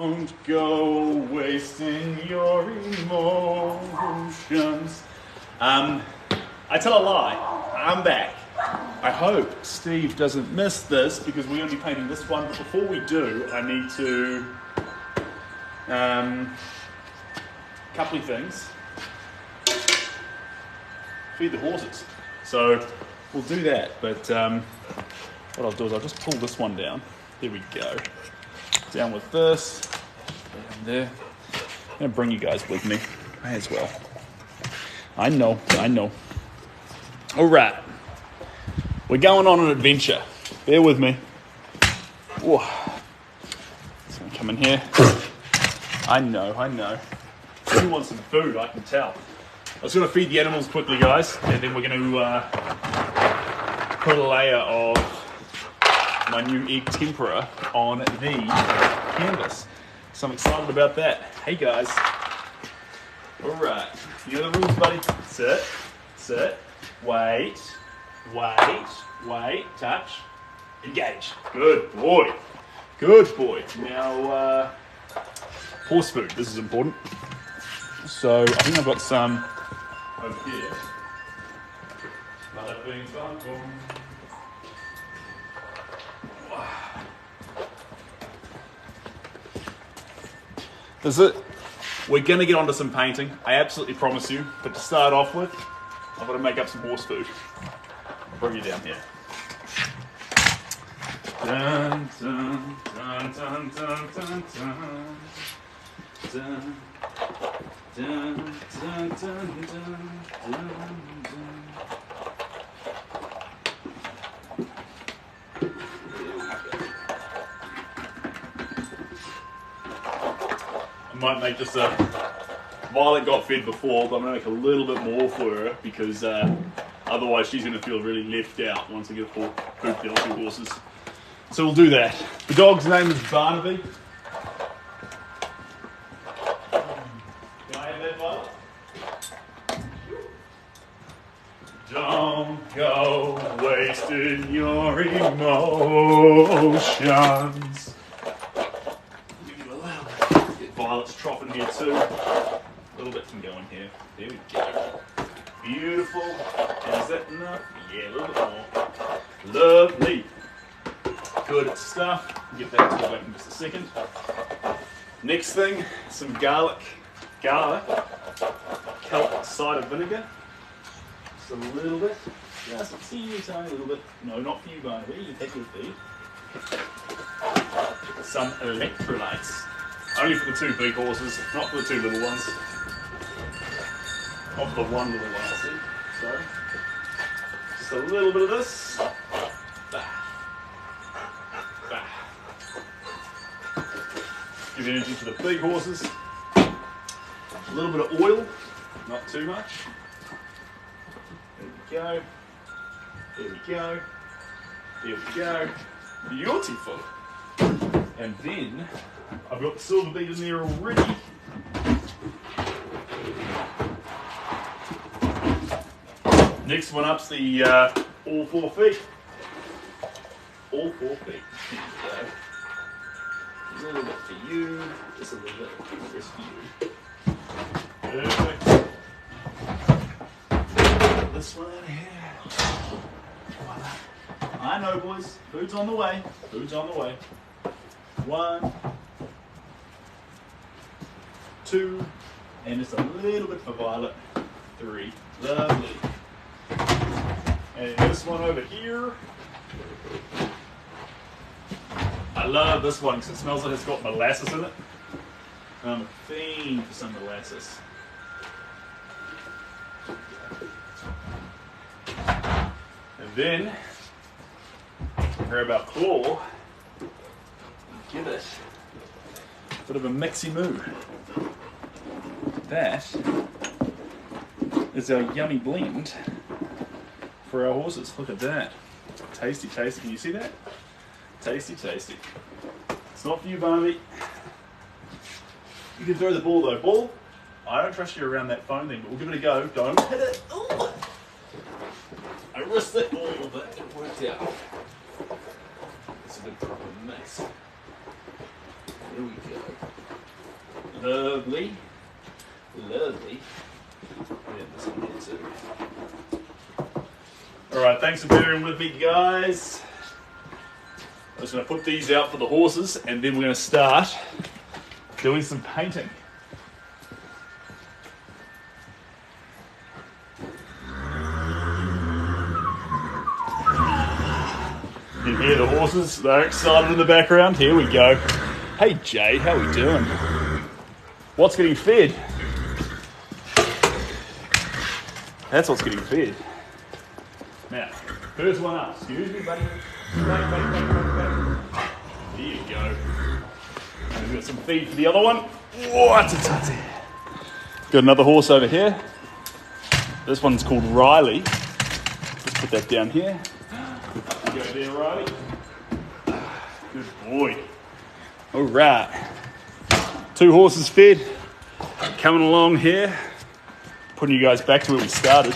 Don't go wasting your emotions. I tell a lie. I'm back. I hope Steve doesn't miss this because we're going to be painting this one. But before we do, I need to couple of things. Feed the horses. So we'll do that. But what I'll do is I'll just pull this one down. There we go. Down with this. Down there. I'm going to bring you guys with me. May as well. I know. All right. We're going on an adventure. Bear with me. Whoa. It's going to come in here. I know. You want some food, I can tell. I was going to feed the animals quickly, guys, and then we're going to put a layer of my new egg tempera on the canvas. So I'm excited about that. Hey, guys. All right. You know the rules, buddy. Sit. Wait. Touch. Engage. Good boy. Now, horse food. This is important. So I think I've got some over here. That's it. We're going to get onto some painting. I absolutely promise you. But to start off with, I've got to make up some horse food. I'll bring you down here. Dun, dun, dun, dun, dun, dun, dun. Dun, dun, dun, dun, dun, dun. I might make just a... Violet got fed before, but I'm going to make a little bit more for her because otherwise she's going to feel really left out once I get full food for the other two horses. So we'll do that. The dog's name is Barnaby. Don't go wasting your emotions. Give you a little bit. Get Violet's trough in here too. A little bit can go in here. There we go. Beautiful. And is that enough? Yeah, a little bit more. Lovely. Good stuff. Get that to the back in just a second. Next thing, some garlic. Kelp cider vinegar. A little bit, just a teeny tiny little bit. No, not for you, Barnaby. You take your feed. Some electrolytes. Only for the two big horses, not for the two little ones. Not for the one little one, I see. Sorry. Just a little bit of this. Give energy to the big horses. A little bit of oil, not too much. There we go. Beautiful. And then I've got the silver bead in there already. Next one up's the all 4 feet. All 4 feet. A little bit for you. Just a little bit just for you. Perfect. This one out here. Voila. I know, boys. Food's on the way. 1, 2, and just a little bit for Violet. 3. Lovely. And this one over here. I love this one because it smells like it's got molasses in it. I'm a fiend for some molasses. And then, grab our claw, give it a bit of a mixy moo. That is our yummy blend for our horses. Look at that. Tasty, tasty. Can you see that? Tasty, tasty. It's not for you, Barnaby. You can throw the ball though. Ball, I don't trust you around that phone thing, but we'll give it a go. Don't hit it. Ooh. I risked it all, but it worked out. It's a big proper mix. There we go. Lovely. Lovely. Yeah, this one here too. Alright, thanks for bearing with me, guys. I'm just going to put these out for the horses and then we're going to start doing some painting. You hear the horses, they're excited in the background. Here we go. Hey Jay, how we doing? What's getting fed? That's what's getting fed. Now, first one up. Excuse me, buddy. There you go. And we've got some feed for the other one. What a tutty. Got another horse over here. This one's called Riley. Let's put that down here. Up you go there, Riley. Good boy. All right. 2 horses fed. Coming along here. Putting you guys back to where we started.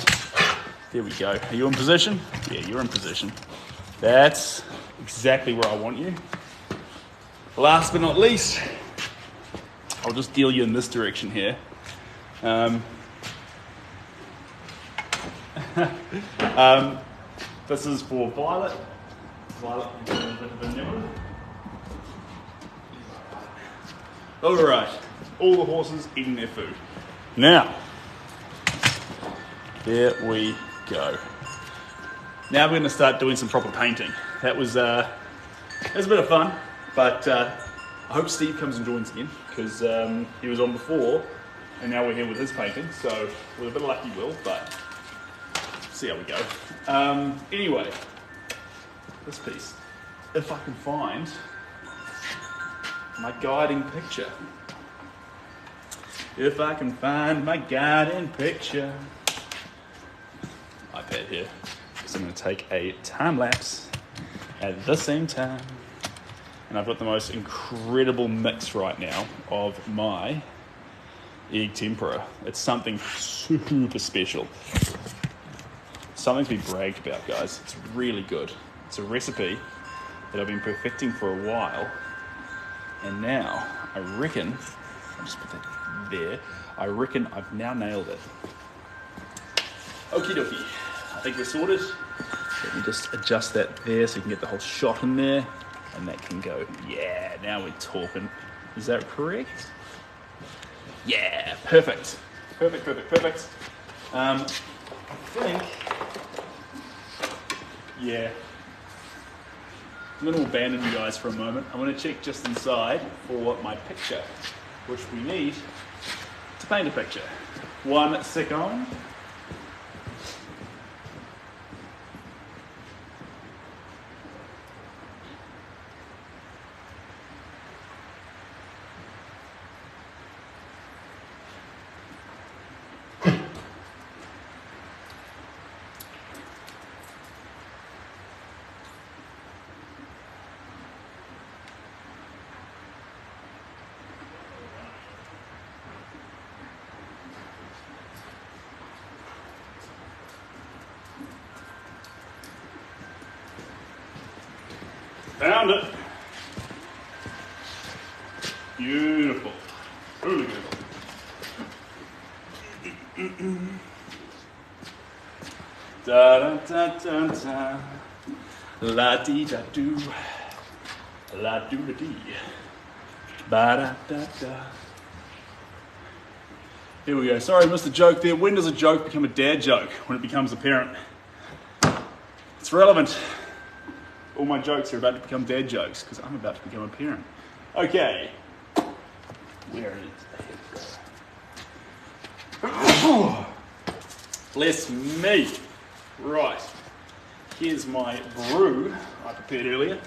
There we go. Are you in position? Yeah, you're in position. That's exactly where I want you. Last but not least, I'll just deal you in this direction here. This is for Violet. Violet, you get a bit of a nibble. All right, all the horses eating their food. Now, there we go. Now we're going to start doing some proper painting. That was a bit of fun, but I hope Steve comes and joins again because he was on before, and now we're here with his painting. So with a bit of luck, he will, but see how we go. Anyway, this piece, if I can find my guiding picture. If I can find my guiding picture. iPad here. So I'm going to take a time lapse at the same time. And I've got the most incredible mix right now of my egg tempera. It's something super special. Something to be bragged about, guys. It's really good. It's a recipe that I've been perfecting for a while. And now, I reckon, I'll just put that there. I reckon I've now nailed it. Okie dokie. I think we're sorted. Let me just adjust that there so you can get the whole shot in there. And that can go, yeah, now we're talking. Is that correct? Yeah, perfect. Perfect, perfect, perfect. I think, yeah. I'm going to abandon you guys for a moment. I'm going to check just inside for my picture, which we need to paint a picture. 1 second. Found it. Beautiful. Really beautiful. Da da da da da. La dee da do. La do da dee. Ba da da da. Here we go. Sorry, I missed the joke there. When does a joke become a dad joke? When it becomes a parent. It's relevant. All my jokes are about to become dad jokes because I'm about to become a parent. Okay. Where is the head? Bless me. Right. Here's my brew I prepared earlier.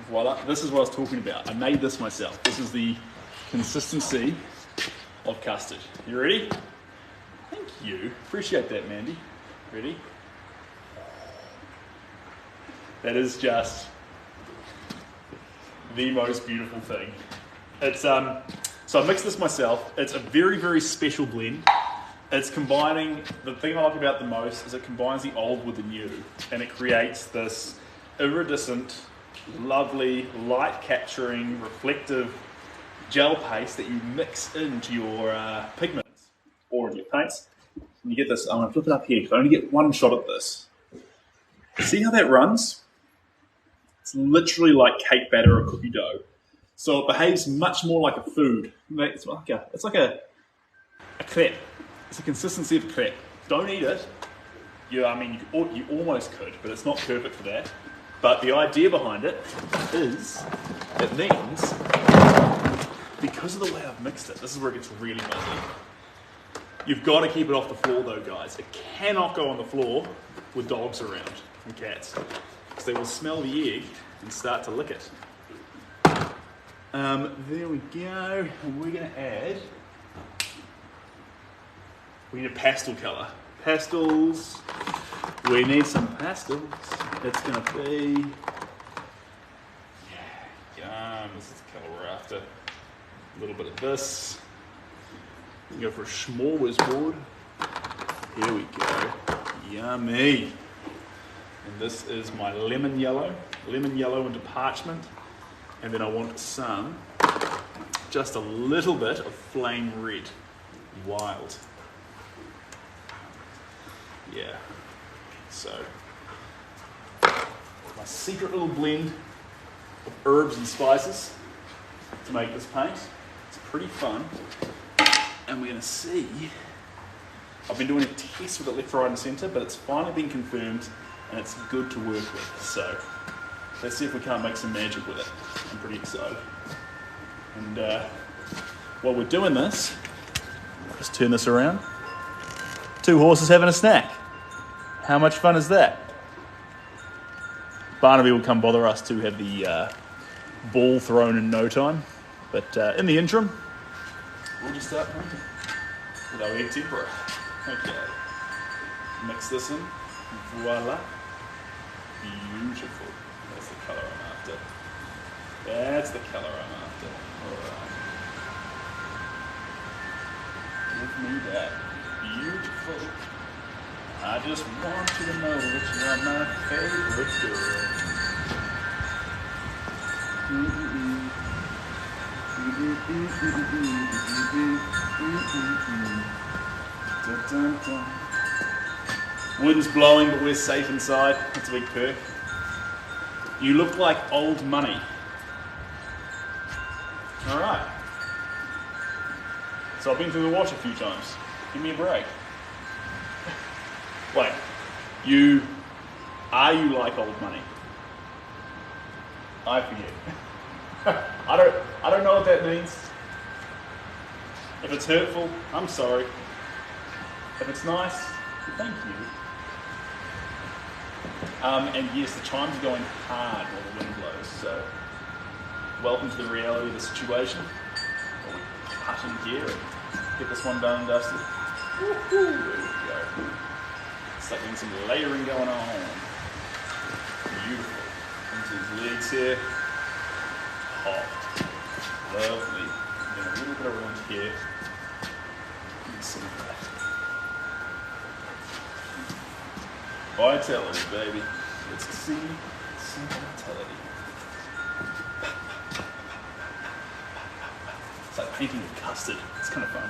Voila. This is what I was talking about. I made this myself. This is the consistency of custard. You ready? Thank you. Appreciate that, Mandy. Ready? That is just the most beautiful thing. It's so I mixed this myself. It's a very, very special blend. It's combining, the thing I like about the most is it combines the old with the new, and it creates this iridescent lovely light capturing reflective gel paste that you mix into your pigments or in your paints. And you get this, I'm going to flip it up here because I only get one shot at this. See how that runs? It's literally like cake batter or cookie dough. So it behaves much more like a food. It's like a crepe. It's a consistency of crepe. Don't eat it. You almost could, but it's not perfect for that. But the idea behind it is, it means, because of the way I've mixed it, this is where it gets really messy. You've got to keep it off the floor though, guys. It cannot go on the floor with dogs around and cats, because they will smell the egg and start to lick it. There we go. And we're going to add, we need a pastel colour. Pastels, we need some pastels. It's going to be, yum, this is the colour we're after. A little bit of this. We can go for a smorgasbord. Here we go. Yummy. And this is my lemon yellow into parchment. And then I want some, just a little bit of flame red, wild. Yeah. So, my secret little blend of herbs and spices to make this paint. It's pretty fun. And we're going to see, I've been doing a test with it left, right and centre, but it's finally been confirmed and it's good to work with. So let's see if we can't make some magic with it. I'm pretty excited. And while we're doing this, just turn this around. 2 horses having a snack. How much fun is that? Barnaby will come bother us to have the ball thrown in no time. But in the interim, we'll just start painting with our egg tempera. Okay. Mix this in. Voila. Beautiful. That's the colour I'm after. That's the colour I'm after. Alright. Give me that. Beautiful. I just want you to know that you're my favorite girl. Wind's blowing, but we're safe inside. That's a big perk. You look like old money. Alright. So I've been through the wash a few times. Give me a break. Wait, are you like old money? I forget. I don't know what that means. If it's hurtful, I'm sorry. If it's nice, thank you. And yes, the chimes are going hard while the wind blows, so welcome to the reality of the situation. We'll cut in here and get this one done and dusted. Woo-hoo, there we go. It's like getting some layering going on. Beautiful. Into these legs here. Hot. Lovely. And then a little bit around here. And some of that. Vitality, baby. Let's see some vitality. It's like painting with custard. It's kind of fun.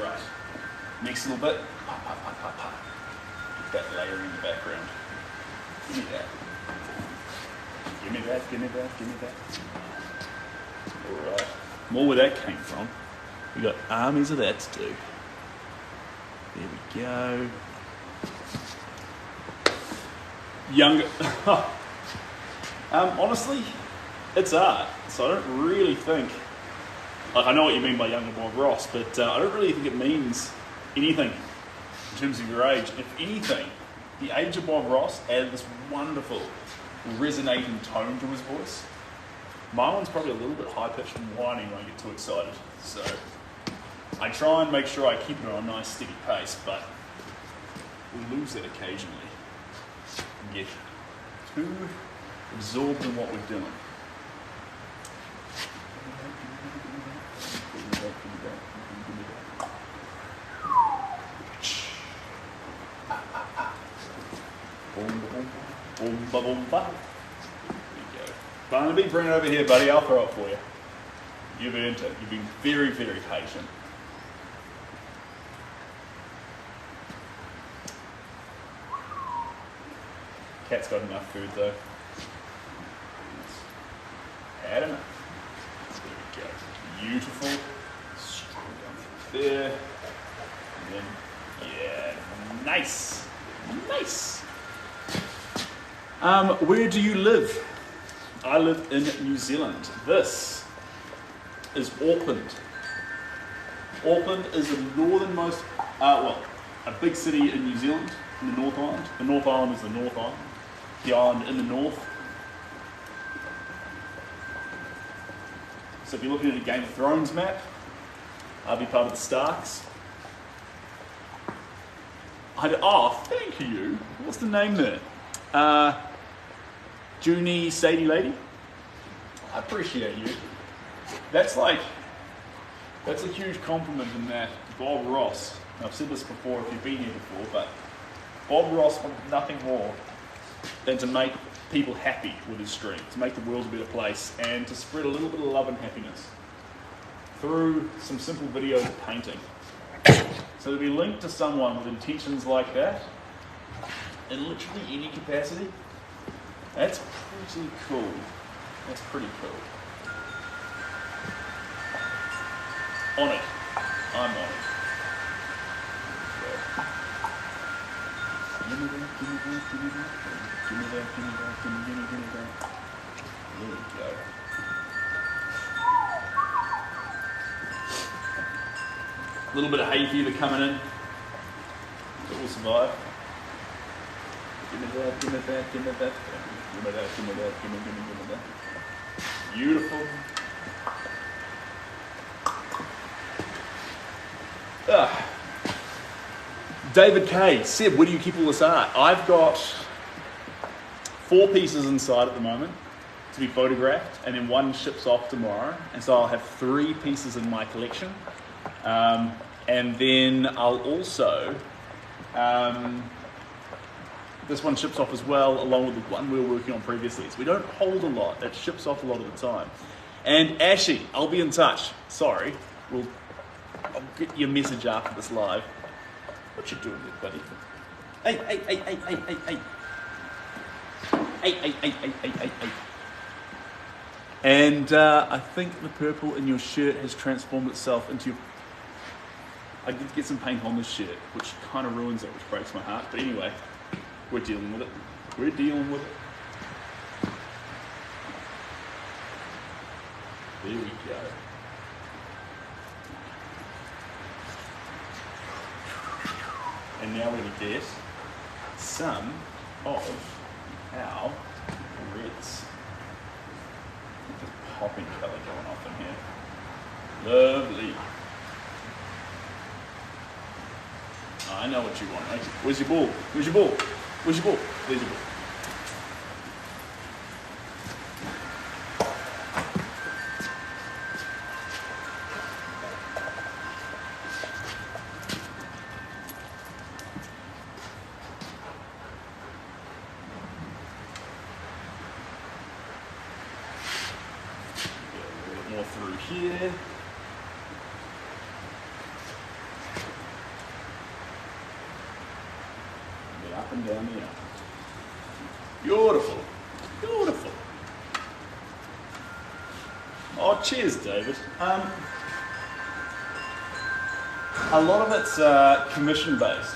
Right. Next little bit. Pop, pop, pop, pop, pop. Get that layer in the background. Give me that. Give me that, give me that, give me that. Alright. More where that came from. We got armies of that to do. There we go. Younger. Honestly, it's art. So I don't really think, like I know what you mean by younger Bob Ross, but I don't really think it means anything in terms of your age. If anything, the age of Bob Ross added this wonderful resonating tone to his voice. My one's probably a little bit high-pitched and whiny when I get too excited. So I try and make sure I keep it on a nice steady pace, but we lose that occasionally and get too absorbed in what we're doing. Boom, boom, boom, boom, boom. There you go. Barnaby, bring it over here, buddy. I'll throw it for you. You've earned it. You've been very, very patient. Cat's got enough food though. Had enough. There we go. Beautiful. Straight down through there. And then, yeah, nice. Nice. Where do you live? I live in New Zealand. This is Auckland. Auckland is the northernmost, well, a big city in New Zealand, in the North Island. The North Island is the North Island. The island in the north. So if you're looking at a Game of Thrones map, I'll be part of the Starks. Oh, thank you. What's the name there? Junie Sadie Lady? I appreciate you. That's a huge compliment in that Bob Ross, and I've said this before if you've been here before, but Bob Ross wanted nothing more than to make people happy with his stream, to make the world a better place, and to spread a little bit of love and happiness through some simple videos of painting. So to be linked to someone with intentions like that, in literally any capacity, that's pretty cool. That's pretty cool. On it. I'm on it. Give me that, give me that, give me that. Give me that, give me that, give me that. There we go. A little bit of hay fever coming in. It will survive. Give me that, give me that, give me that. Give me that, give me that, give me that. Beautiful. David K. Seb, where do you keep all this art? I've got 4 pieces inside at the moment to be photographed, and then 1 ships off tomorrow, and so I'll have 3 pieces in my collection. And then I'll also, this one ships off as well, along with the one we were working on previously. So we don't hold a lot, it ships off a lot of the time. And Ashy, I'll be in touch. Sorry, I'll get your message after this live. What you doing there, buddy? Hey, hey, hey, hey, hey, hey, hey. Hey, hey, hey, hey, hey, hey, hey. And I think the purple in your shirt has transformed itself into your... I did get some paint on this shirt, which kind of ruins it, which breaks my heart. But anyway, we're dealing with it. We're dealing with it. There we go. And now we're going to get some of our reds. Just popping colour going off in here. Lovely. I know what you want, mate. Where's your ball? Where's your ball? Where's your ball? There's your ball. Here. Get up and down the arm. Beautiful. Beautiful. Oh, cheers, David. A lot of it's commission based,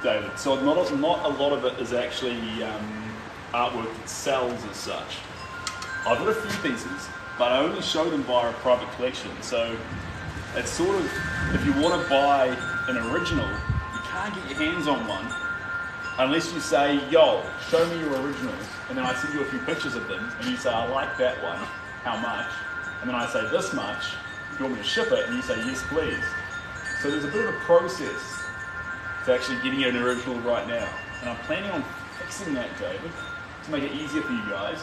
David. So not a lot of it is actually artwork that sells as such. I've got a few pieces, but I only show them via a private collection. So it's sort of, if you want to buy an original, you can't get your hands on one unless you say, yo, show me your originals. And then I send you a few pictures of them, and you say, I like that one, how much? And then I say, this much, do you want me to ship it? And you say, yes, please. So there's a bit of a process to actually getting you an original right now. And I'm planning on fixing that, David, to make it easier for you guys.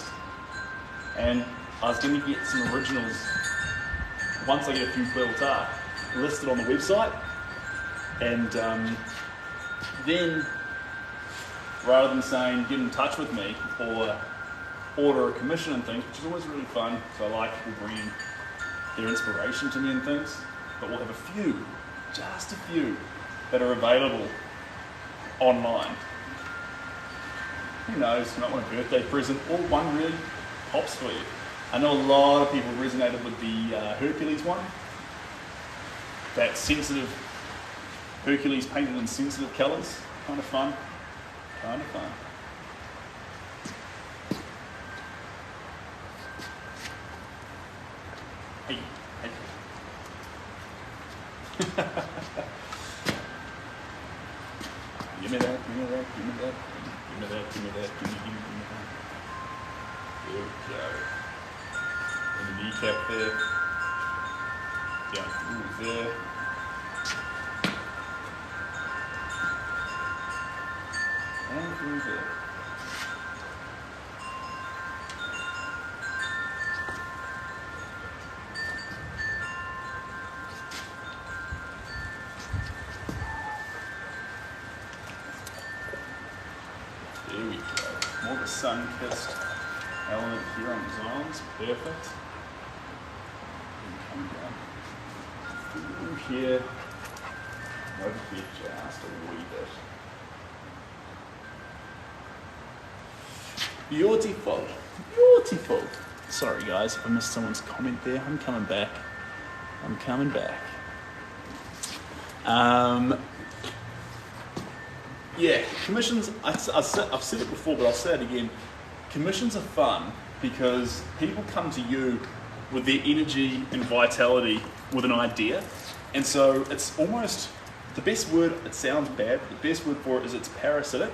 And I was going to get some originals, once I get a few built up, listed on the website, and then rather than saying get in touch with me or order a commission and things, which is always really fun. So I like people bringing their inspiration to me and things. But we'll have a few, just a few, that are available online. Who knows, you might want a birthday present or one really pops for you. I know a lot of people resonated with the Hercules one. That sensitive Hercules painted in sensitive colours. Kind of fun. Kind of fun. Hey, hey. Give me that, give me that, give me that, give me that, give me that, give me that. There we go. And the kneecap there. Down through there. And through there. There we go. More of a sun-kissed element here on his arms. Perfect. And come down through here. Over here just a wee bit. Beautiful. Beautiful. Sorry guys, if I missed someone's comment there. I'm coming back. I'm coming back. Yeah, commissions, I've said it before, but I'll say it again. Commissions are fun because people come to you with their energy and vitality with an idea. And so it's almost, the best word, it sounds bad, but the best word for it is it's parasitic,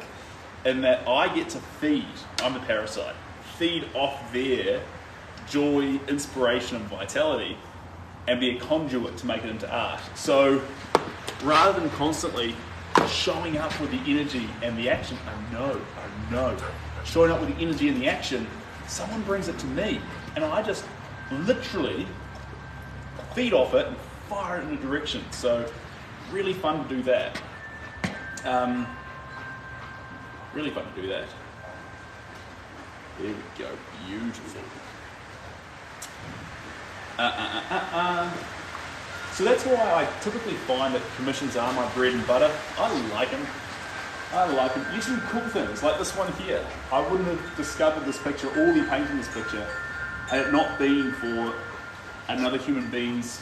in that I get to feed, I'm the parasite, feed off their joy, inspiration, and vitality, and be a conduit to make it into art. So rather than constantly showing up with the energy and the action, I know, showing up with the energy and the action, someone brings it to me, and I just literally feed off it and fire it in a direction. So really fun to do that. Really fun to do that. There we go, beautiful. So that's why I typically find that commissions are my bread and butter. I like them. You see cool things, like this one here. I wouldn't have discovered this picture or be painting this picture had it not been for another human being's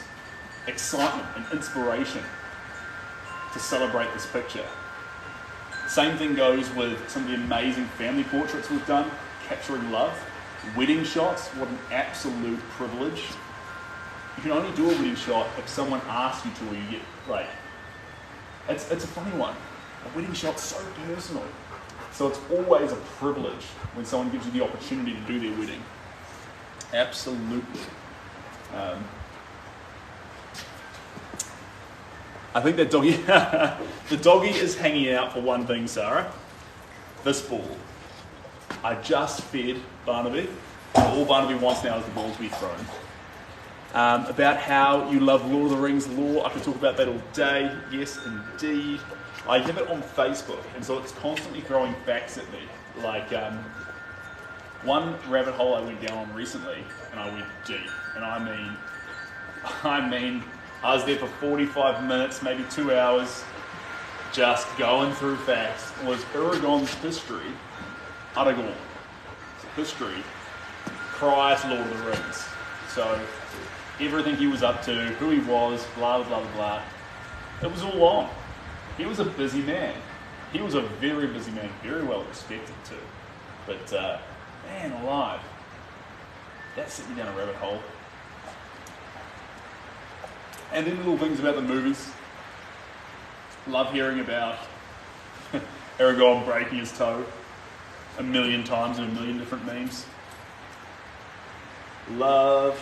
excitement and inspiration to celebrate this picture. Same thing goes with some of the amazing family portraits we've done, capturing love. Wedding shots, what an absolute privilege. You can only do a wedding shot if someone asks you to, or you get, like, it's a funny one. A wedding shot's so personal. So it's always a privilege when someone gives you the opportunity to do their wedding. Absolutely. I think that doggy, the doggy is hanging out for one thing, Sarah. This ball. I just fed Barnaby. All Barnaby wants now is the ball to be thrown. About how you love Lord of the Rings lore. I could talk about that all day. Yes, indeed. I have it on Facebook, and so it's constantly throwing facts at me. Like one rabbit hole I went down on recently, and I went deep. And I mean, I was there for 45 minutes, maybe 2 hours, just going through facts. Was Aragorn's history, Aragorn, history, prior to Lord of the Rings. So everything he was up to, who he was, blah, blah, blah, blah. It was all on. He was a busy man. He was a very busy man, very well respected too. But man alive, that sent me down a rabbit hole. And then little things about the movies. Love hearing about Aragorn breaking his toe a million times in a million different memes. Love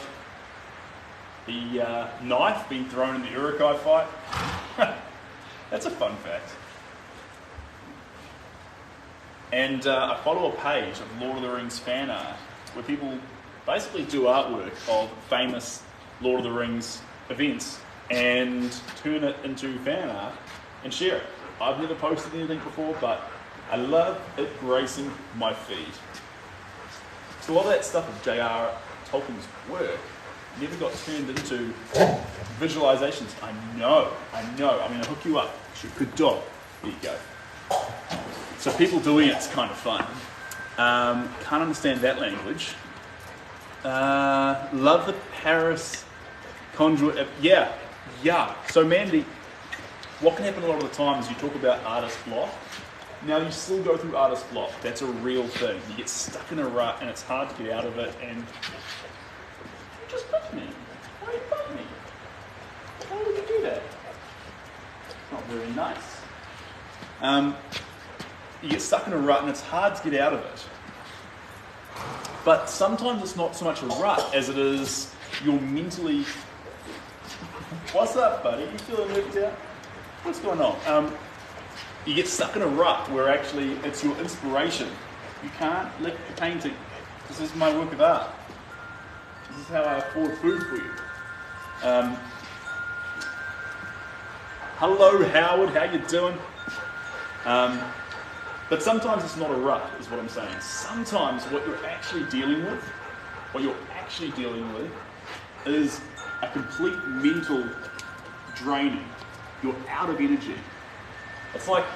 the knife being thrown in the Uruk-hai fight. That's a fun fact. And I follow a page of Lord of the Rings fan art where people basically do artwork of famous Lord of the Rings events and turn it into fan art and share it. I've never posted anything before, but I love it gracing my feed. So a lot of that stuff of J.R. Tolkien's work never got turned into visualizations. I know. I'm going to hook you up. Good dog. There you go. So people doing it's kind of fun. Can't understand that language. Love the Paris conduit. Yeah. So Mandy, what can happen a lot of the time is you talk about artist block. Now you still go through artist block. That's a real thing. You get stuck in a rut and it's hard to get out of it. And you just bit me. Why you bite me? Why would you do that? It's not very nice. You get stuck in a rut and it's hard to get out of it. But sometimes it's not so much a rut as it is you're mentally... What's up, buddy? You feeling worked out? What's going on? You get stuck in a rut where actually it's your inspiration. You can't lick the painting. This is my work of art. This is how I afford food for you. Hello, Howard. How you doing? But sometimes it's not a rut, is what I'm saying. Sometimes what you're actually dealing with, is a complete mental draining. You're out of energy. It's like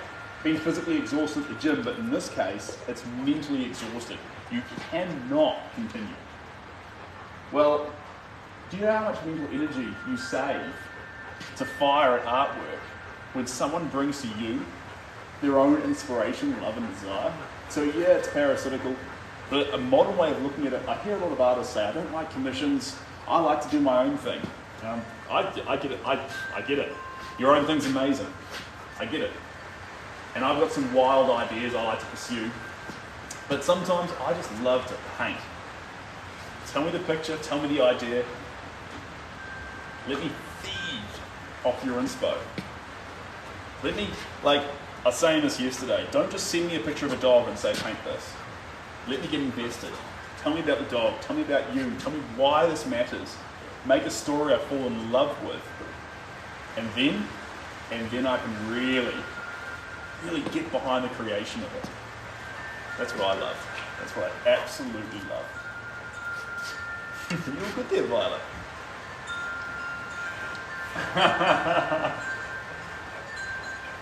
being physically exhausted at the gym, but in this case, it's mentally exhausted. You cannot continue. Well, do you know how much mental energy you save to fire at artwork when someone brings to you their own inspiration, love and desire? So yeah, it's parasitical, but a modern way of looking at it, I hear a lot of artists say, I don't like commissions, I like to do my own thing. I get it, I get it. Your own thing's amazing. I get it. And I've got some wild ideas I like to pursue. But sometimes I just love to paint. Tell me the picture, tell me the idea. Let me feed off your inspo. Let me, like I was saying this yesterday, don't just send me a picture of a dog and say paint this. Let me get invested. Tell me about the dog, tell me about you, tell me why this matters. Make a story I fall in love with. And then I can really get behind the creation of it. That's what I love. That's what I absolutely love. You were good there, Violet.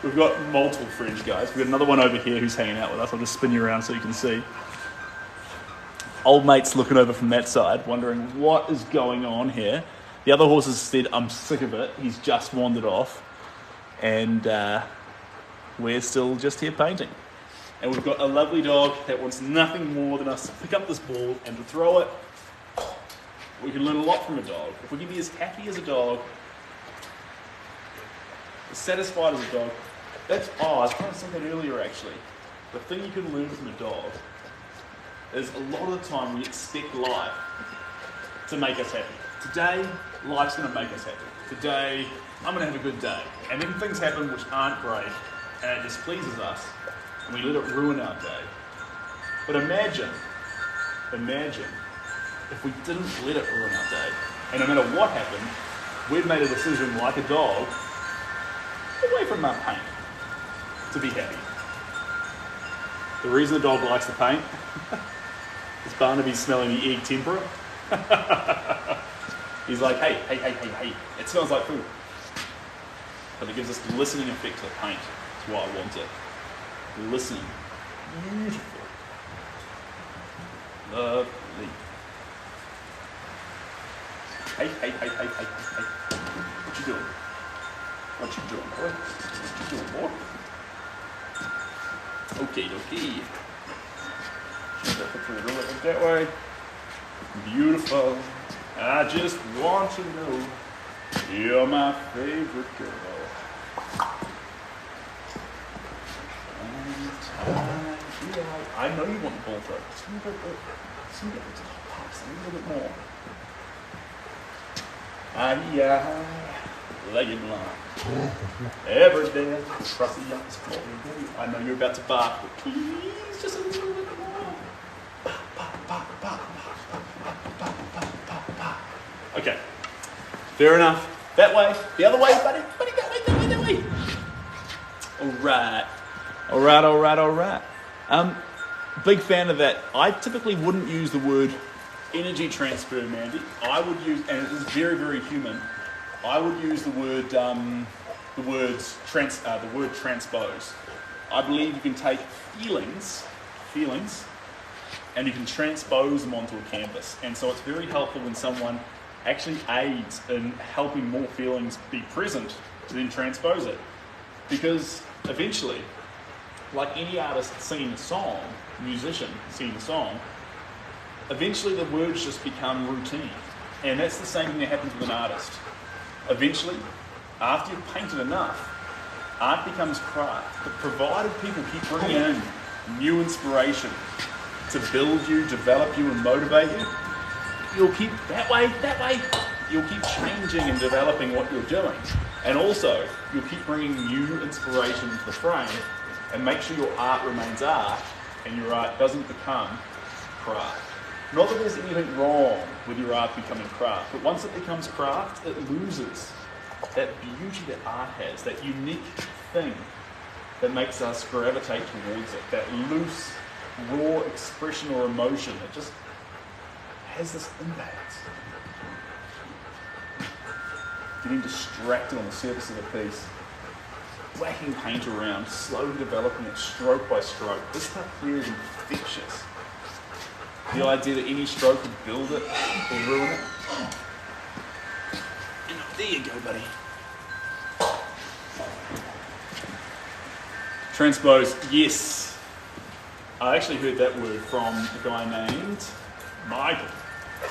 We've got multiple friends, guys. We've got another one over here who's hanging out with us. I'll just spin you around so you can see. Old mate's looking over from that side, wondering what is going on here. The other horse has said, I'm sick of it. He's just wandered off. And we're still just here painting. And we've got a lovely dog that wants nothing more than us to pick up this ball and to throw it. We can learn a lot from a dog. If we can be as happy as a dog, as satisfied as a dog, I was trying to say that earlier actually. The thing you can learn from a dog is a lot of the time we expect life to make us happy. Today, life's going to make us happy. Today, I'm going to have a good day. And then things happen which aren't great, and it displeases us, and we let it ruin our day. But imagine if we didn't let it ruin our day, and no matter what happened, we'd made a decision like a dog, away from our paint, to be happy. The reason the dog likes the paint is Barnaby's smelling the egg tempera. He's like, hey, it smells like food. But it gives us the listening effect to the paint. That's why I want it. Listening. Beautiful. Lovely. Hey. What you doing? What you doing, boy? What you doing, boy? Okay. That way. Beautiful. I just want to know you're my favorite girl. I know you want the ball throw. Swing it a little bit more. Leg it long. Every day, trust the youngest boy. I know you're about to bark, but please, just a little bit more. Okay, fair enough. That way, the other way, buddy, that way. All All right, all right, all right. Big fan of that. I typically wouldn't use the word energy transfer, Mandy. I would use, and it is very, very human. I would use the word transpose. I believe you can take feelings, and you can transpose them onto a canvas. And so it's very helpful when someone actually aids in helping more feelings be present to then transpose it. Because eventually, like any artist singing a song, musician singing a song, eventually the words just become routine. And that's the same thing that happens with an artist. Eventually, after you've painted enough, art becomes craft. But provided people keep bringing in new inspiration to build you, develop you, and motivate you, you'll keep that way, you'll keep changing and developing what you're doing. And also, you'll keep bringing new inspiration into the frame and make sure your art remains art and your art doesn't become craft. Not that there's anything wrong with your art becoming craft, but once it becomes craft, it loses that beauty that art has, that unique thing that makes us gravitate towards it, that loose, raw expression or emotion that just has this impact. Getting distracted on the surface of a piece, whacking paint around, slowly developing it stroke by stroke. This stuff here is infectious. The idea that any stroke would build it or ruin it. And there you go, buddy. Transpose, yes. I actually heard that word from a guy named Michael,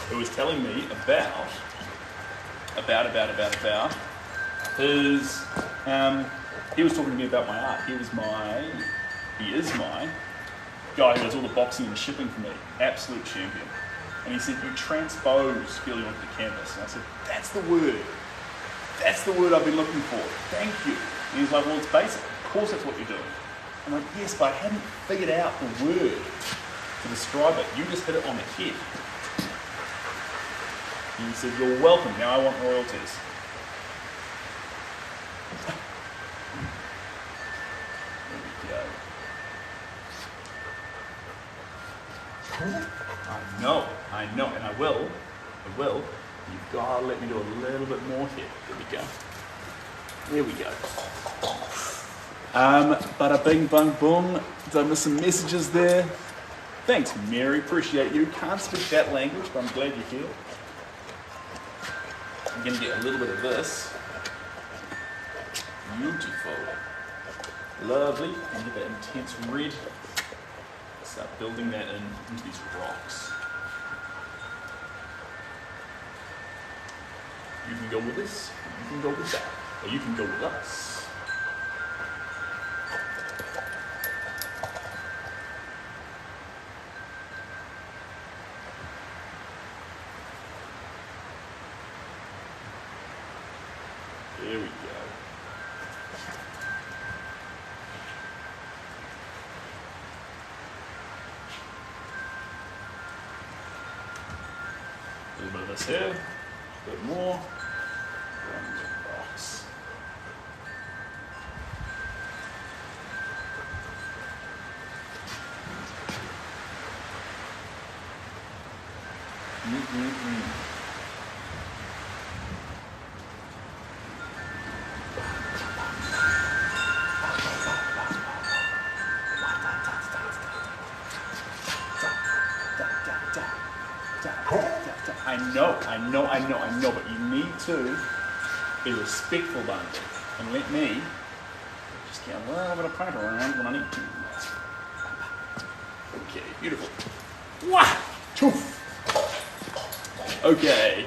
who was telling me about his, he was talking to me about my art. He is my guy who does all the boxing and shipping for me, absolute champion. And he said, you transpose feeling onto the canvas. And I said, that's the word I've been looking for, thank you. And he's like, well, it's basic, of course that's what you're doing. I'm like, yes, but I hadn't figured out the word to describe it. You just hit it on the head. And he said, you're welcome, now I want royalties. There we go. I know, and I will. You've got to let me do a little bit more here. There we go. Bada bing bang boom. Did I miss some messages there? Thanks, Mary. Appreciate you. Can't speak that language, but I'm glad you're here. I'm going to get a little bit of this. Beautiful. Lovely. And get that intense red. Start building that into these rocks. You can go with this, you can go with that, or you can go with us. There we go. A little bit of this here, a bit more. Rocks. I know, but you need to be respectful about it and let me just get a little bit of paint around when I need to. Okay, beautiful. Wah! Choof! Okay.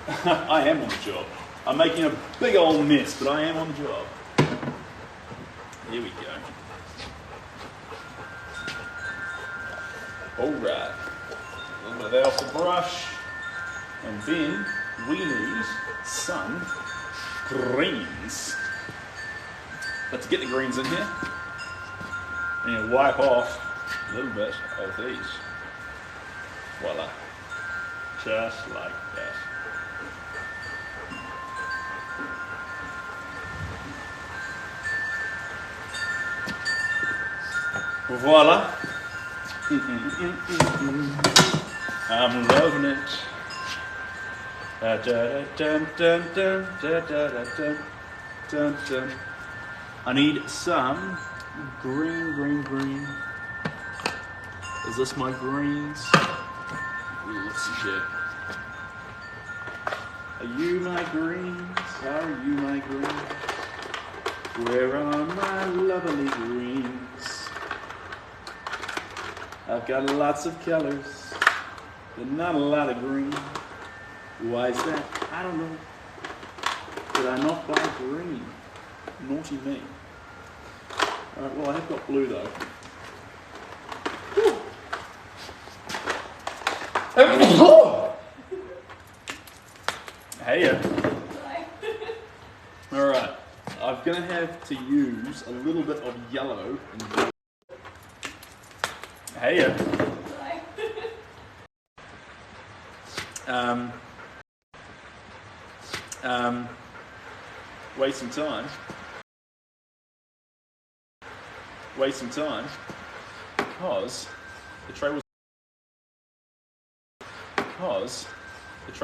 I am on the job. I'm making a big old mess, but I am on the job. Here we go. Alright. A little bit of that off the brush. And then we need some greens. But to get the greens in here, I need to wipe off a little bit of these. Voila. Just like that. Voila. I'm loving it. I need some green. Is this my greens? Ooh, let's see here. Are you my greens? Are you my greens? Where are my lovely greens? I've got lots of colors, but not a lot of green. Why is that? I don't know. Did I not buy green? Naughty me. Alright, well I have got blue though. Hey. Alright, I'm going to have to use a little bit of yellow and blue. Hey. Wasting time. Because the tray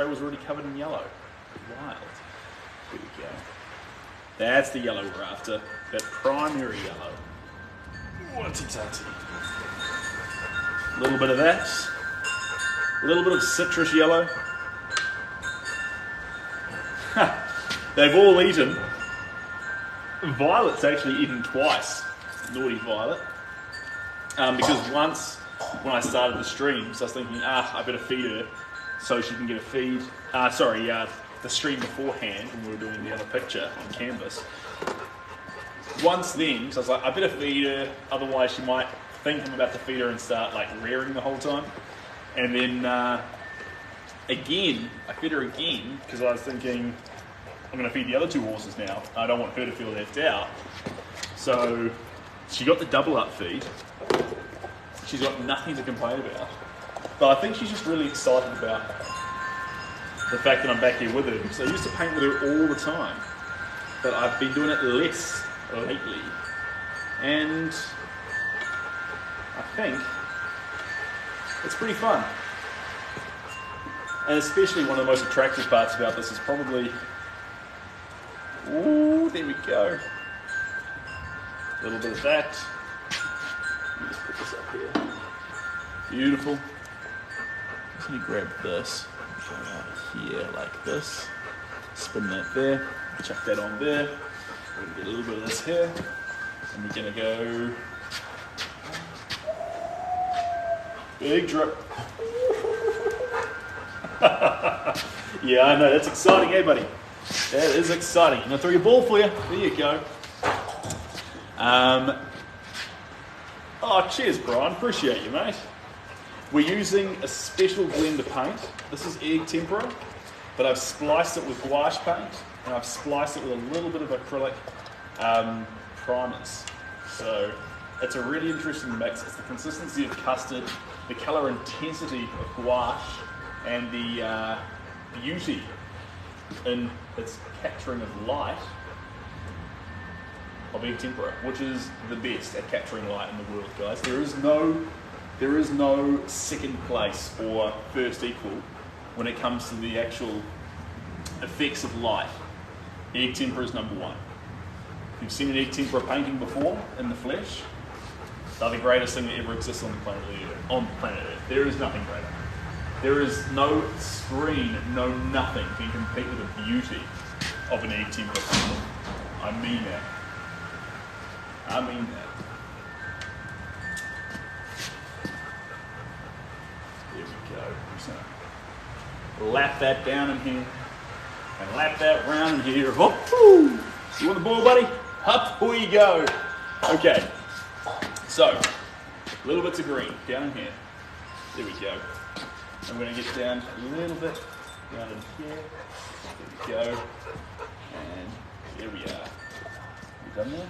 was already covered in yellow. Wild. Here we go. That's the yellow we're after. That primary yellow. Whatty-tutty. A little bit of that. A little bit of citrus yellow. They've all eaten. Violet's actually eaten twice. Naughty Violet. Because once, when I started the streams, I was thinking, I better feed her so she can get a feed. The stream beforehand when we were doing the other picture on canvas. Once then, so I was like, I better feed her, otherwise she might think I'm about to feed her and start like rearing the whole time. And then again, I fed her again because I was thinking, I'm going to feed the other two horses now. I don't want her to feel left out. So she got the double up feed. She's got nothing to complain about. But I think she's just really excited about the fact that I'm back here with her. Because I used to paint with her all the time. But I've been doing it less lately. And I think it's pretty fun. And especially one of the most attractive parts about this is probably... Ooh, there we go. A little bit of that. Let me just put this up here. Beautiful. Let me grab this. Go out here like this. Spin that there. Chuck that on there. We're going to get a little bit of this here. And we're going to go... Big drip. Yeah, I know. That's exciting, eh, buddy? That is exciting. I'm going to throw your ball for you. There you go. Oh, cheers, Brian. Appreciate you, mate. We're using a special blend of paint. This is egg tempera, but I've spliced it with gouache paint, and I've spliced it with a little bit of acrylic primers. So it's a really interesting mix. It's the consistency of custard, the colour intensity of gouache, and the beauty in its capturing of light of egg tempera, which is the best at capturing light in the world, guys. There is no second place or first equal when it comes to the actual effects of light. Egg tempera is number one. If you've seen an egg tempera painting before in the flesh, they're the greatest thing that ever exists on the planet Earth. There is nothing greater. There is no screen, no nothing can compete with the beauty of an egg tempera painting. I mean that. I mean that. There we go. I'm just gonna lap that down in here and lap that round in here. Hop, woo. You want the ball, buddy? Up we go. Okay. So, little bits of green down in here. There we go. I'm going to get down a little bit down in here. There we go. And here we are. You done there?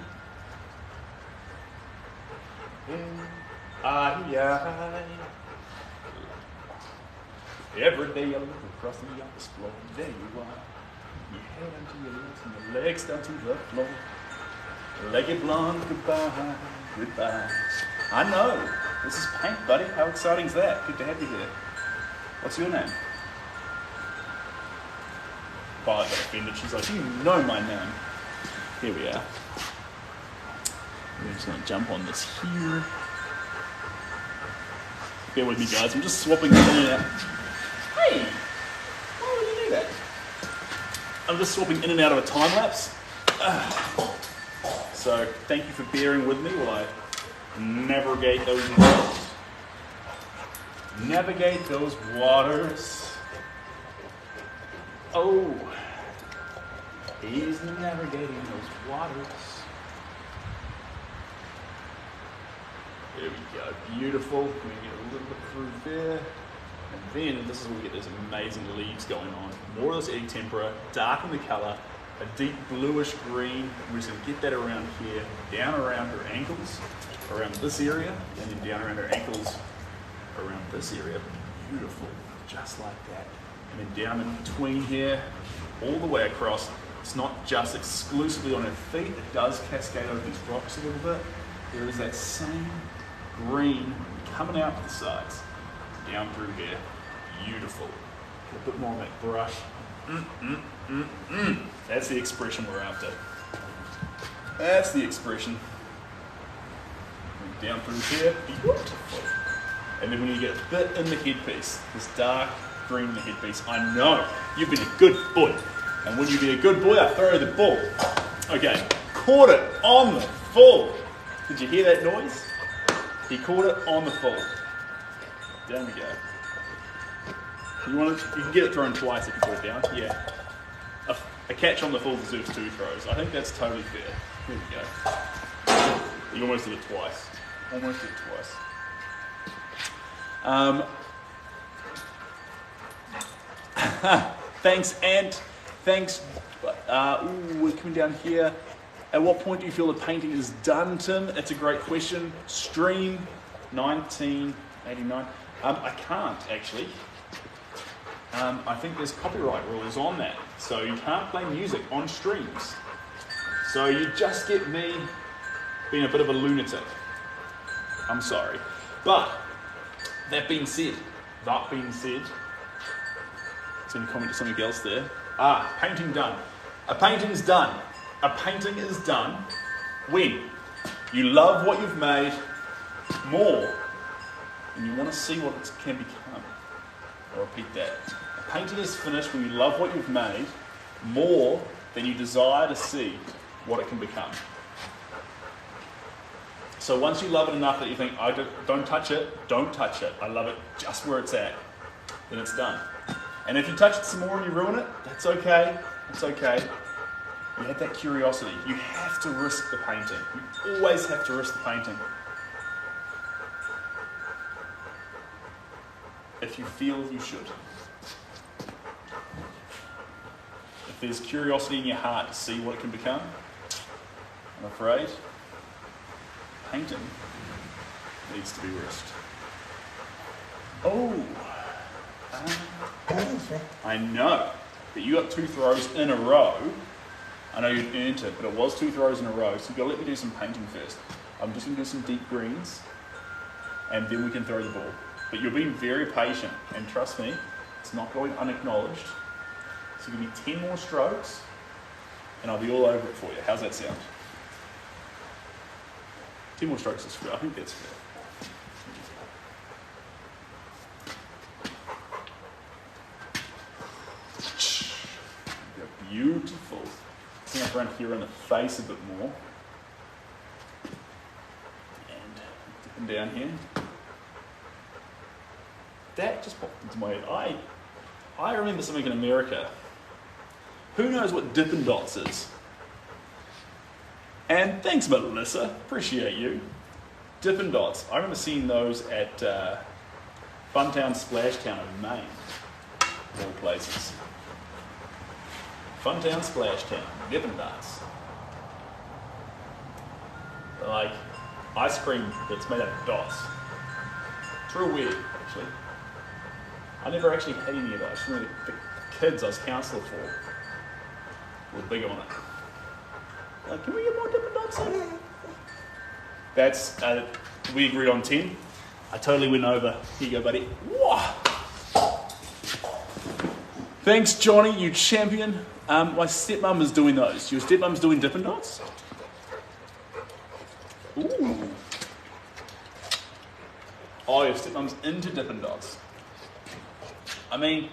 Every day I look across the office floor. There you are. Your head onto your legs and your legs down to the floor. Leggy blonde, goodbye, goodbye. I know. This is paint, buddy. How exciting is that? Good to have you here. What's your name? Oh, I got offended. She's like, you know my name. Here we are. We're just going to jump on this here. Bear with me, guys. I'm just swapping in and out. Hey! Why would you do that? I'm just swapping in and out of a time lapse. So, thank you for bearing with me while I navigate those waters. Navigate those waters. Oh, he's navigating those waters. There we go, beautiful. We're going to get a little bit through there. And then this is where we get those amazing leaves going on. More of this egg tempera, darken the colour, a deep bluish green. We're just going to get that around here, down around her ankles, around this area, and then down around her ankles, around this area. Beautiful, just like that. And then down in between here, all the way across. It's not just exclusively on her feet, it does cascade over these rocks a little bit. There is that same green coming out to the sides, down through here. Beautiful. Get a bit more on that brush. That's the expression we're after. That's the expression. And down through here. Beautiful. And then when you get a bit in the headpiece, this dark green in the headpiece, I know you've been a good boy. And when you be a good boy, I throw the ball. Okay, caught it on the full. Did you hear that noise? He caught it on the full. Down we go. You can get it thrown twice if you put it down. Yeah. A catch on the full deserves 2 throws. I think that's totally fair. Here we go. You almost did it twice. Almost did it twice. Thanks, Ant. Thanks. We're coming down here. At what point do you feel the painting is done, Tim? That's a great question. Stream 1989. I can't actually. I think there's copyright rules on that. So you can't play music on streams. So you just get me being a bit of a lunatic. I'm sorry. But, that being said, is any comment to something else there? Painting done. A painting's done. A painting is done when you love what you've made more and you want to see what it can become. I'll repeat that. A painting is finished when you love what you've made more than you desire to see what it can become. So once you love it enough that you think, don't touch it, I love it just where it's at, then it's done. And if you touch it some more and you ruin it, that's okay, it's okay. You had that curiosity. You have to risk the painting. You always have to risk the painting. If you feel you should. If there's curiosity in your heart to see what it can become, I'm afraid painting needs to be risked. Oh, I know that you got 2 throws in a row. I know you earned it, but it was 2 throws in a row, so you've got to let me do some painting first. I'm just going to do some deep greens, and then we can throw the ball. But you're being very patient, and trust me, it's not going unacknowledged. So give me 10 more strokes, and I'll be all over it for you. How's that sound? 10 more strokes is fair. I think that's fair. Beautiful. Coming up around here on the face a bit more. And dipping down here. That just popped into my head. I remember something in America. Who knows what Dippin' Dots is? And thanks, Melissa. Appreciate you. Dippin' Dots. I remember seeing those at Funtown Splashtown in Maine, of all places. Funtown Splashtown, Dippin' Dots. They're like ice cream that's made out of dots. It's real weird, actually. I never actually had any of those. I remember the kids I was counsellor for were big on it. Like, can we get more Dippin' Dots in? That's We agreed on 10. I totally went over. Here you go, buddy. Whoa. Thanks, Johnny, you champion. My stepmom is doing those. Your stepmom's doing Dippin' Dots? Ooh. Oh, your stepmom's into Dippin' Dots. I mean,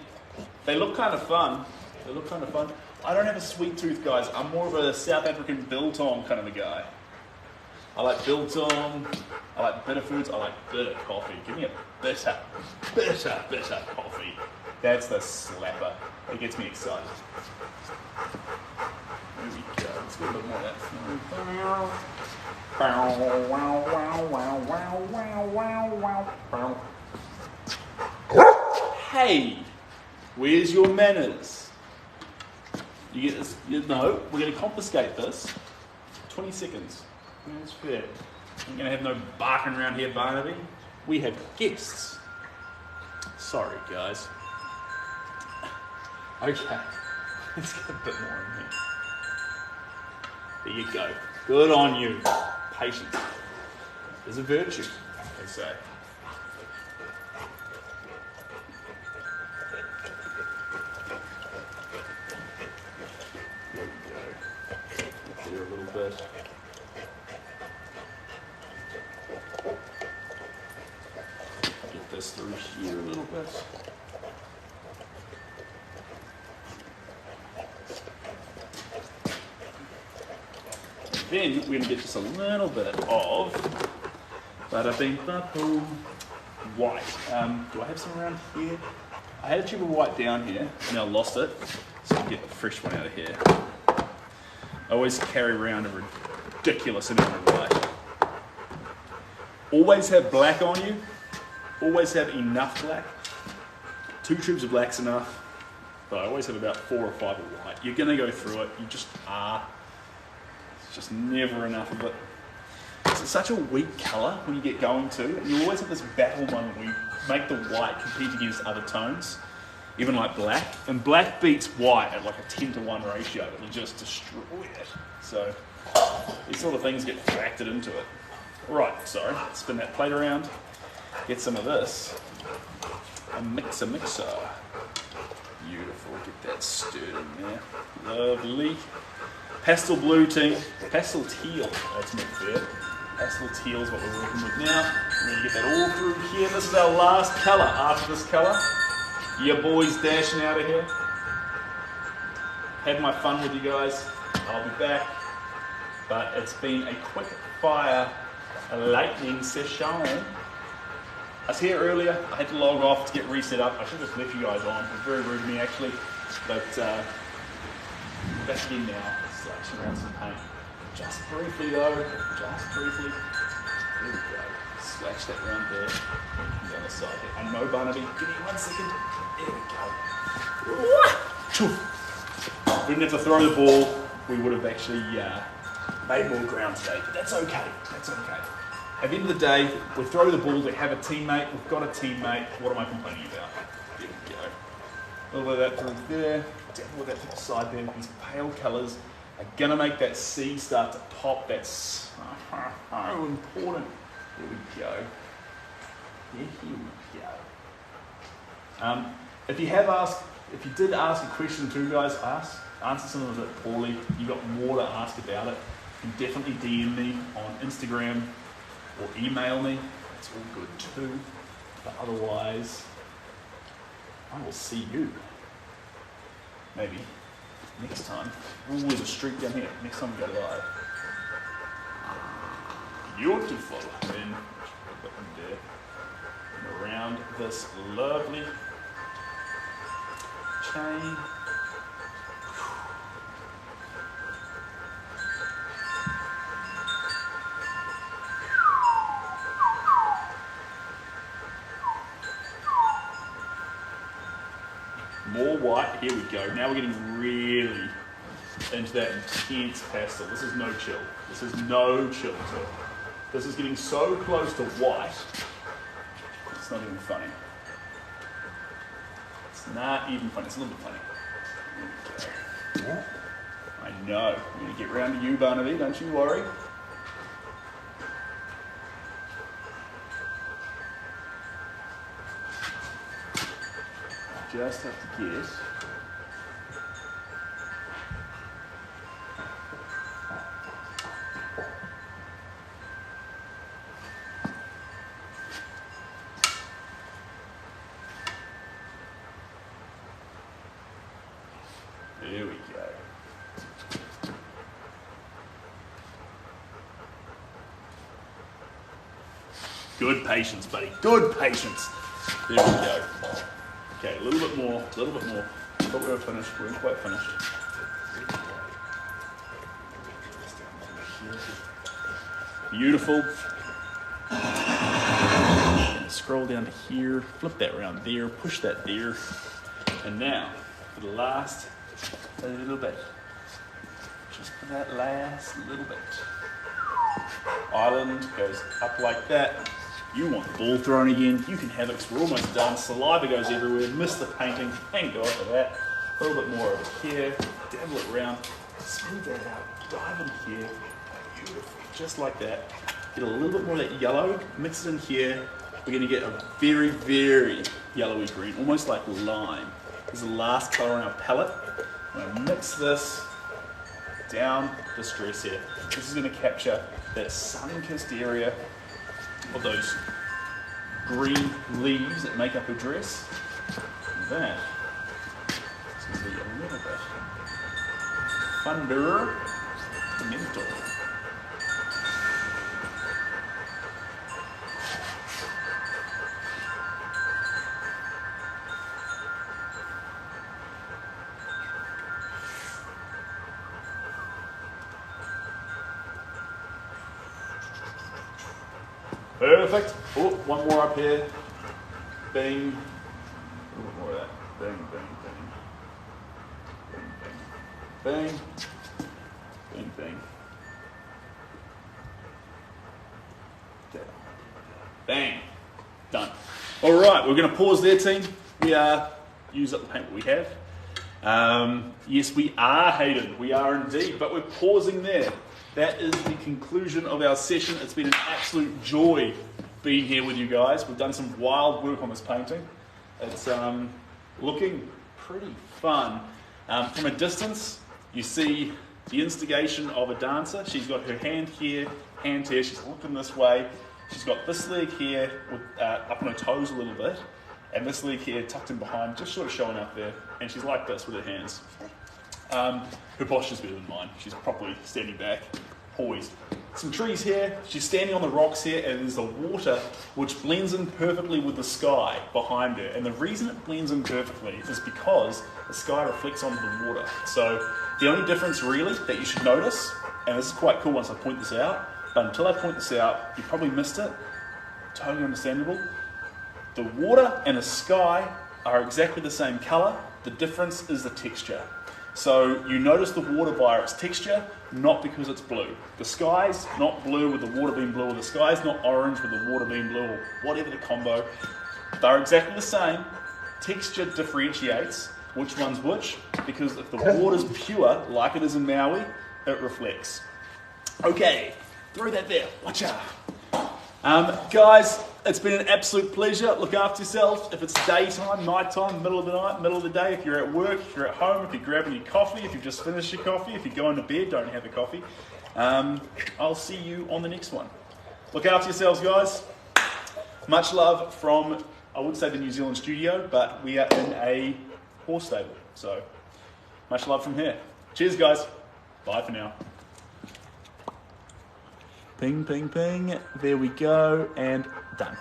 they look kind of fun. They look kind of fun. I don't have a sweet tooth, guys. I'm more of a South African biltong kind of a guy. I like biltong. I like bitter foods. I like bitter coffee. Give me a bitter coffee. That's the slapper. It gets me excited. There we go. Let's get a bit more of that. Hey, where's your manners? You get this? No, we're going to confiscate this. 20 seconds. That's fair. I'm going to have no barking around here, Barnaby. We have guests. Sorry, guys. Okay, let's get a bit more in here. There you go. Good on you. Patience is a virtue, they say. There we go. Get there a little bit. Get this through here a little bit. Then we're going to get just a little bit of bada bing ba boom white. Do I have some around here? I had a tube of white down here, and I lost it, so I can get the fresh one out of here. I always carry around a ridiculous amount of white. Always have black on you. Always have enough black. 2 tubes of black's enough, but I always have about 4 or 5 of white. You're going to go through it. You just are. Just never enough of it. It's such a weak colour when you get going to, and you always have this battle moment where you make the white compete against other tones, even like black, and black beats white at like a 10-to-1 ratio. It'll just destroy it. So these sort of things get factored into it. Right, sorry, spin that plate around, get some of this, a mixer. Beautiful, get that stirred in there. Lovely. Pastel blue team, pastel teal, that's not fair. Pastel teal is what we're working with now. We're going to get that all through here. This is our last colour. After this colour, your boys dashing out of here. Had my fun with you guys. I'll be back. But it's been a quick fire lightning session. I was here earlier. I had to log off to get reset up. I should have just left you guys on. It was very rude of me actually. But back again now. Slashing around some paint. Just briefly though, just briefly. There we go. Slash that round there. Come down the side here. I know Barnaby. Give me 1 second. There we go. If we didn't have to throw the ball, we would have actually made more ground today. But that's okay. That's okay. At the end of the day, we throw the ball to have a teammate. We've got a teammate. What am I complaining about? There we go. A little bit of that through there. Down with that to the side there. These pale colours are going to make that C start to pop. That's so important. There we go. Yeah, here we go. If you did ask a question too, guys, answer some of it poorly. You've got more to ask about it. You can definitely DM me on Instagram or email me. It's all good too. But otherwise, I will see you. Maybe next time. Ooh, there's a streak down here. Next time we go live. Beautiful. Then put them there. And around this lovely chain. More white, here we go. Now we're getting really into that intense pastel. This is no chill. This is no chill to it. This is getting so close to white, it's not even funny. It's not even funny, it's a little bit funny. Okay. I know, I'm gonna get round to you, Barnaby, don't you worry. just have to get there we go. Good patience, buddy. Good patience. There we go. Okay, a little bit more, a little bit more. Thought we were finished. We weren't quite finished. Beautiful. Scroll down to here, flip that around there, push that there. And now, for the last little bit. Just for that last little bit. Island goes up like that. You want the ball thrown again, you can have it because we're almost done. Saliva goes everywhere, miss the painting, thank God for that. A little bit more over here, dabble it around, smooth that out, dive in here, beautiful, just like that. Get a little bit more of that yellow, mix it in here. We're going to get a very, very yellowy green, almost like lime. This is the last colour on our palette. I'm going to mix this down the stress here. This is going to capture that sun-kissed area of those green leaves that make up her dress. And that is going to be a little bit fundamental. Perfect. Oh, one more up here. Bing. A little bit more of that. Bing, bing, bing. Bing, bing. Bing, bing. Bang. Done. All right, we're going to pause there, team. We use up the paint that we have. Yes, we are, Hayden. We are indeed, but we're pausing there. That is the conclusion of our session. It's been an absolute joy being here with you guys. We've done some wild work on this painting. It's looking pretty fun. From a distance, you see the instigation of a dancer. She's got her hand here, hand here. She's looking this way. She's got this leg here with, up on her toes a little bit, and this leg here tucked in behind, just sort of showing up there. And she's like this with her hands. Her posture's better than mine. She's properly standing back, poised. Some trees here. She's standing on the rocks here, and there's the water which blends in perfectly with the sky behind her. And the reason it blends in perfectly is because the sky reflects onto the water. So the only difference really that you should notice, and this is quite cool once I point this out, but until I point this out, you probably missed it. Totally understandable. The water and the sky are exactly the same color. The difference is the texture. So you notice the water by its texture, not because it's blue. The sky's not blue with the water being blue, or the sky's not orange with the water being blue, or whatever the combo. They're exactly the same. Texture differentiates which one's which, because if the water's pure, like it is in Maui, it reflects. Okay, throw that there. Watch out. Guys, it's been an absolute pleasure. Look after yourselves. If it's daytime, nighttime, middle of the night, middle of the day, if you're at work, if you're at home, if you're grabbing your coffee, if you've just finished your coffee, if you're going to bed, don't have a coffee. I'll see you on the next one. Look after yourselves, guys. Much love from, I would say the New Zealand studio, but we are in a horse stable. So much love from here. Cheers, guys. Bye for now. Ping, ping, ping. There we go, and done.